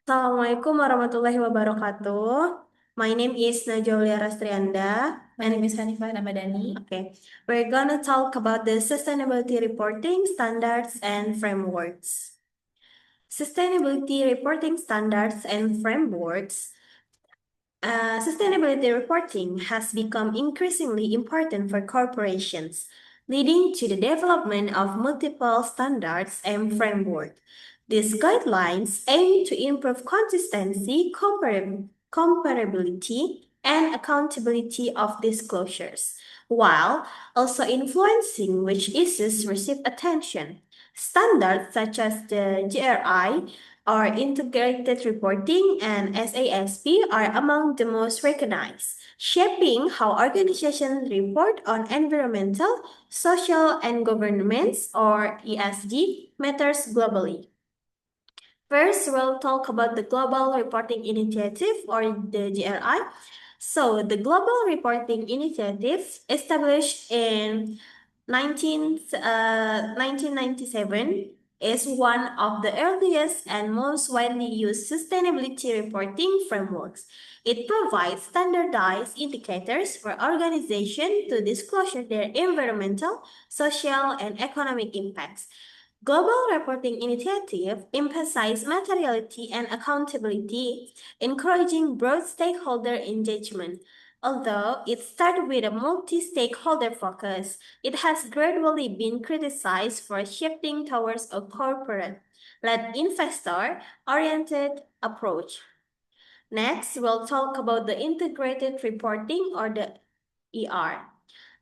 Assalamualaikum warahmatullahi wabarakatuh. My name is Najwa Aulia. My name is Hanifah Ramadhani. Okay, we're gonna talk about the sustainability reporting standards and frameworks. Sustainability reporting standards and frameworks. Sustainability reporting has become increasingly important for corporations, leading to the development of multiple standards and frameworks. These guidelines aim to improve consistency, comparability, and accountability of disclosures, while also influencing which issues receive attention. Standards such as the GRI or integrated reporting and SASP are among the most recognized, shaping how organizations report on environmental, social, and governance or ESG matters globally. First, we'll talk about the Global Reporting Initiative or the GRI. So, the Global Reporting Initiative, established in 1997, is one of the earliest and most widely used sustainability reporting frameworks. It provides standardized indicators for organizations to disclose their environmental, social, and economic impacts. Global Reporting Initiative emphasizes materiality and accountability, encouraging broad stakeholder engagement. Although it started with a multi-stakeholder focus, it has gradually been criticized for shifting towards a corporate-led investor-oriented approach. Next, we'll talk about the integrated reporting or the ER.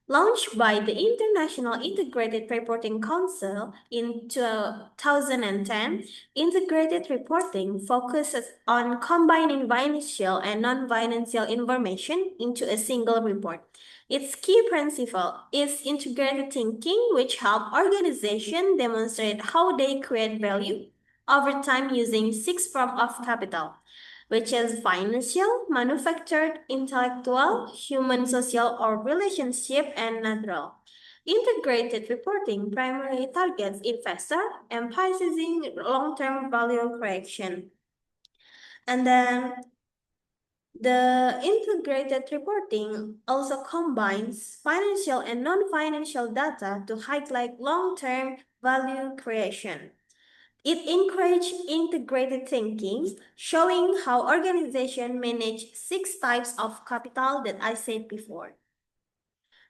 Launched by the International Integrated Reporting Council in 2010, integrated reporting focuses on combining financial and non-financial information into a single report. Its key principle is integrated thinking, which helps organizations demonstrate how they create value over time using six forms of capital, which is financial, manufactured, intellectual, human, social, or relationship, and natural. Integrated reporting primarily targets investors, emphasizing long-term value creation. And then the integrated reporting also combines financial and non-financial data to highlight long-term value creation. It encourages integrated thinking, showing how organizations manage six types of capital that I said before.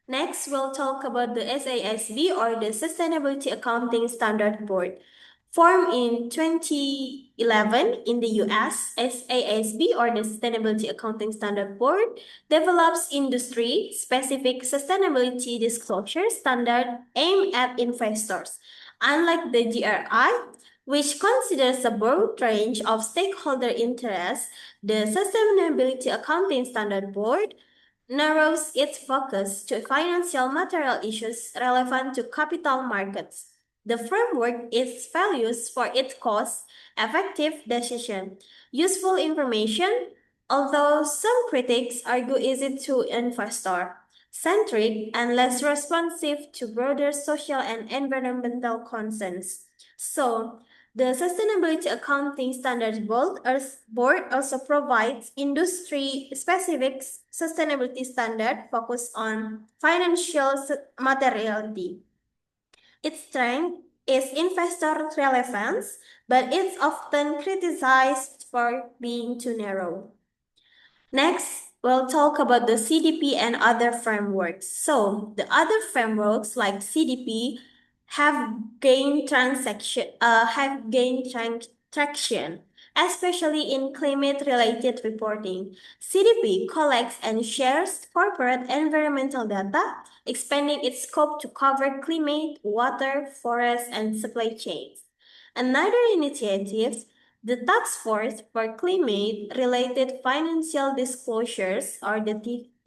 Next, we'll talk about the SASB or the Sustainability Accounting Standard Board. Formed in 2011 in the US, SASB or the Sustainability Accounting Standard Board develops industry-specific sustainability disclosure standard aimed at investors. Unlike the GRI, which considers a broad range of stakeholder interests, the Sustainability Accounting Standard Board narrows its focus to financial material issues relevant to capital markets. The framework is values for its cost effective decision, useful information, although some critics argue easy to investor centric and less responsive to broader social and environmental concerns. So, the Sustainability Accounting Standards Board also provides industry-specific sustainability standard focused on financial materiality. Its strength is investor relevance, but it's often criticized for being too narrow. Next, we'll talk about the CDP and other frameworks. So, the other frameworks like CDP have gained traction, especially in climate-related reporting. CDP collects and shares corporate environmental data, expanding its scope to cover climate, water, forest, and supply chains. Another initiative, the Task Force for Climate-Related Financial Disclosures, or the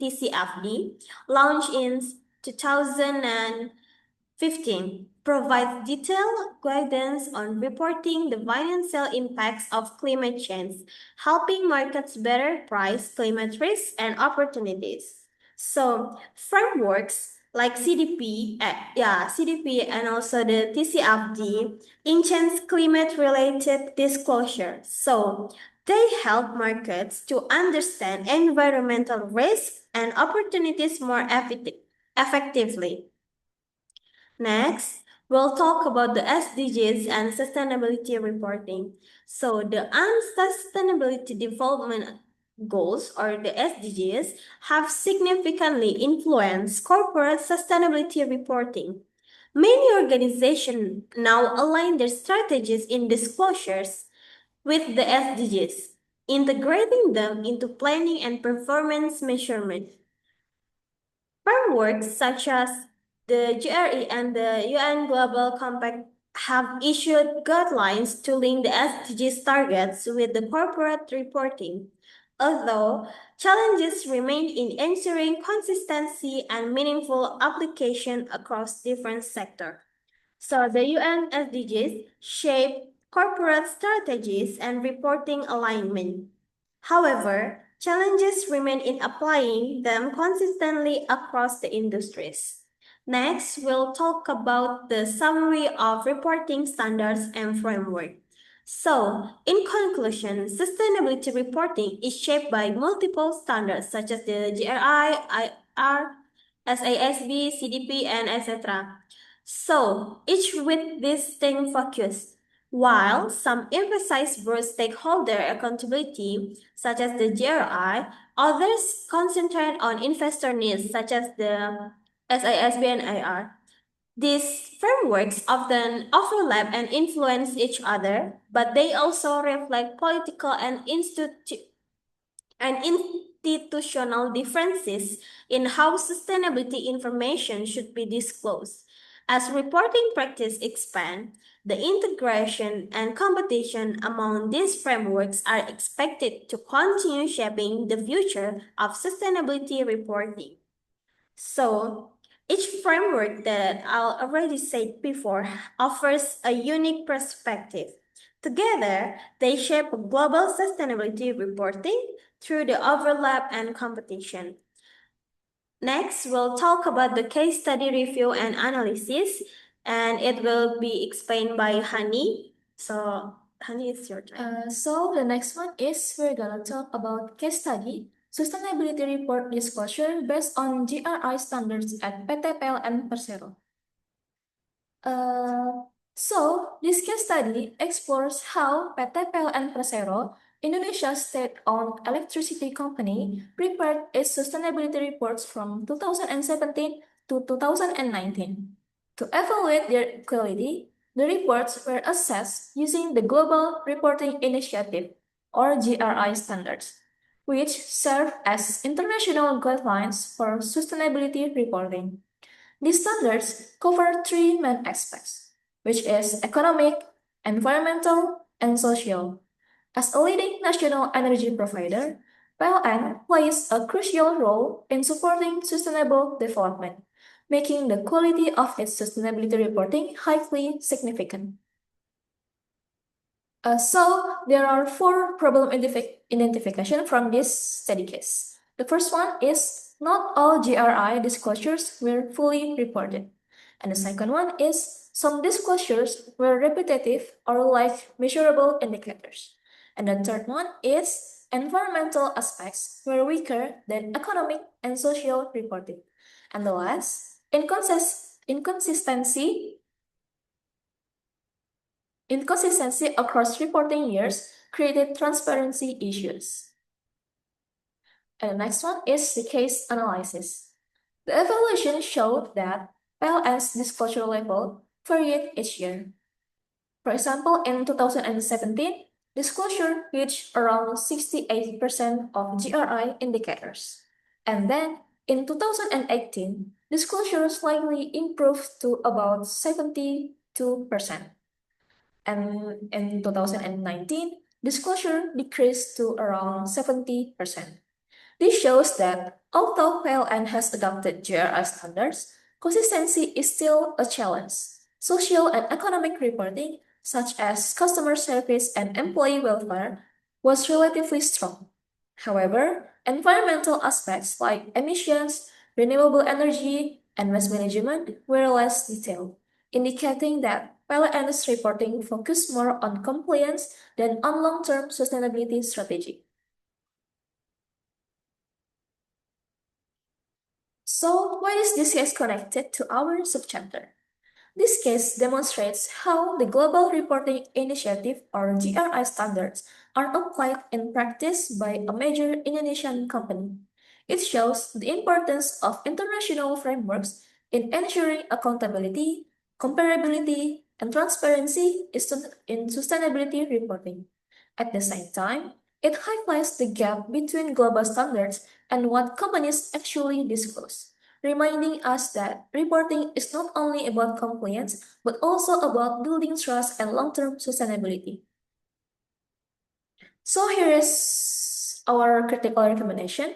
TCFD, launched in 2015, provides detailed guidance on reporting the financial impacts of climate change, helping markets better price climate risks and opportunities. So, frameworks like CDP and also the TCFD enhance climate-related disclosure. So, They help markets to understand environmental risks and opportunities more effectively. Next, we'll talk about the SDGs and sustainability reporting. So, the Unsustainability Development Goals, or the SDGs, have significantly influenced corporate sustainability reporting. Many organizations now align their strategies in disclosures with the SDGs, integrating them into planning and performance measurement. Frameworks such as the GRE and the UN Global Compact have issued guidelines to link the SDGs targets with the corporate reporting, although challenges remain in ensuring consistency and meaningful application across different sectors. So the UN SDGs shape corporate strategies and reporting alignment. However, challenges remain in applying them consistently across the industries. Next, we'll talk about the summary of reporting standards and framework. So, in conclusion, sustainability reporting is shaped by multiple standards such as the GRI, IR, SASB, CDP, and etc. So, each with distinct focus. While some emphasize broad stakeholder accountability, such as the GRI, others concentrate on investor needs, such as the SISB and IR. These frameworks often overlap and influence each other, but they also reflect political and institutional differences in how sustainability information should be disclosed. As reporting practice expand, the integration and competition among these frameworks are expected to continue shaping the future of sustainability reporting. So, each framework that I already said before offers a unique perspective. Together, they shape global sustainability reporting through the overlap and competition. Next, we'll talk about the case study review and analysis, and it will be explained by Hani. So, Hani, it's your turn. So the next one is we're gonna talk about case study, sustainability report disclosure based on GRI standards at PTPL and Persero. So this case study explores how PTPL and Persero, Indonesia's state-owned electricity company, prepared its sustainability reports from 2017 to 2019. To evaluate their quality, the reports were assessed using the Global Reporting Initiative, or GRI standards, which serve as international guidelines for sustainability reporting. These standards cover three main aspects, which is economic, environmental, and social. As a leading national energy provider, PLN plays a crucial role in supporting sustainable development, making the quality of its sustainability reporting highly significant. So there are four problem identification from this study case. The first one is not all GRI disclosures were fully reported. And the second one is some disclosures were repetitive or lack measurable indicators. And the third one is environmental aspects were weaker than economic and social reporting. And the last, inconsistency across reporting years created transparency issues. And the next one is the case analysis. The evaluation showed that PLN's disclosure level varied each year. For example, in 2017, disclosure reached around 68% of GRI indicators. And then, in 2018, disclosure slightly improved to about 72%. And in 2019, disclosure decreased to around 70%. This shows that although PLN has adopted GRI standards, consistency is still a challenge. Social and economic reporting, such as customer service and employee welfare, was relatively strong. However, environmental aspects like emissions, renewable energy, and waste management were less detailed, indicating that PLN's reporting focused more on compliance than on long-term sustainability strategy. So, why is this case connected to our subchapter? This case demonstrates how the Global Reporting Initiative or GRI standards are applied in practice by a major Indonesian company. It shows the importance of international frameworks in ensuring accountability, comparability, and transparency in sustainability reporting. At the same time, it highlights the gap between global standards and what companies actually disclose, reminding us that reporting is not only about compliance, but also about building trust and long-term sustainability. So here is our critical recommendation.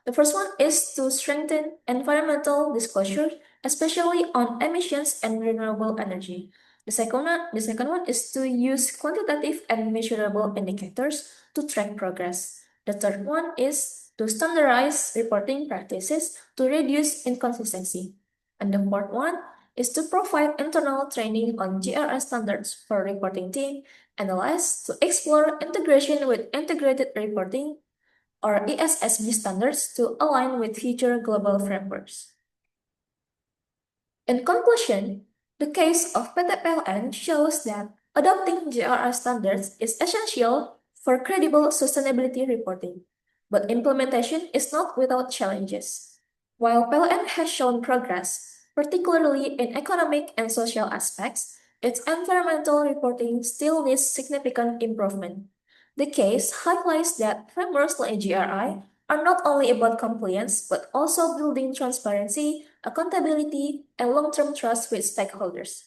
The first one is to strengthen environmental disclosure, especially on emissions and renewable energy. The second one is to use quantitative and measurable indicators to track progress. The third one is to standardize reporting practices to reduce inconsistency. And the fourth one is to provide internal training on GRI standards for reporting team and the last to explore integration with integrated reporting or ESSB standards to align with future global frameworks. In conclusion, the case of PTPLN shows that adopting GRI standards is essential for credible sustainability reporting, but implementation is not without challenges. While PLN has shown progress, particularly in economic and social aspects, its environmental reporting still needs significant improvement. The case highlights that frameworks like GRI are not only about compliance but also building transparency, accountability, and long-term trust with stakeholders.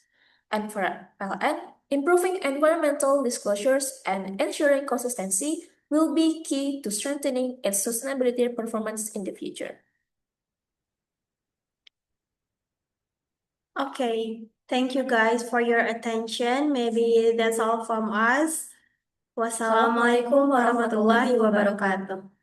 And for PLN, improving environmental disclosures and ensuring consistency will be key to strengthening its sustainability performance in the future. Okay, thank you guys for your attention. Maybe that's all from us. Wassalamualaikum warahmatullahi wabarakatuh.